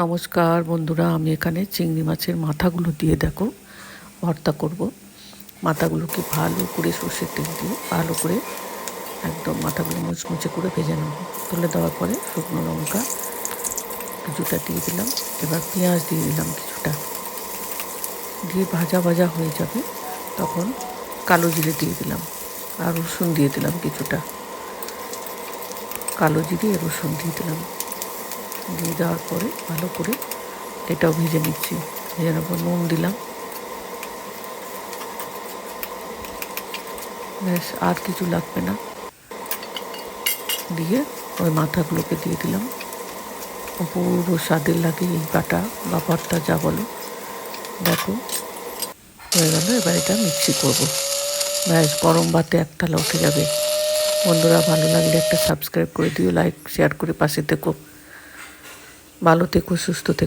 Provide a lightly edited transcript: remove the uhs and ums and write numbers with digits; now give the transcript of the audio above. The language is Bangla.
নমস্কার বন্ধুরা, আমি এখানে চিংড়ি মাছের মাথাগুলো দিয়ে দেখো ভর্তা করব। মাথাগুলোকে ভালো করে সর্ষের তেল দিয়ে ভালো করে একদম মাথাগুলো মুচমুচে করে ভেজে নেব। তুলে দেওয়ার পরে শুকনো লঙ্কা কিছুটা দিয়ে দিলাম, এবার পেঁয়াজ দিয়ে দিলাম কিছুটা, দিয়ে ভাজা ভাজা হয়ে যাবে তখন কালো জিরে দিয়ে দিলাম আর রসুন দিয়ে দিলাম কিছুটা, কালো জিরে রসুন দিয়ে দিলাম। দিয়ে দেওয়ার পরে ভালো করে এটাও ভেজে নিচ্ছি। ভেজে নেবো, নুন দিলাম, ব্যাস আর কিছু লাগবে না। দিয়ে ওই মাথাগুলোকে দিয়ে দিলাম। পুরো স্বাদের লাগে এই বাটা বা ভর্তা যা বলো। দেখো হয়ে গেল, এবার এটা মিক্সি করবো। ব্যাস গরম ভাতে এক থালা উঠে যাবে। বন্ধুরা, ভালো লাগলে একটা সাবস্ক্রাইব করে দিও, লাইক শেয়ার করে পাশে থেকো। ভালো থেকো, সুস্থ থেকো।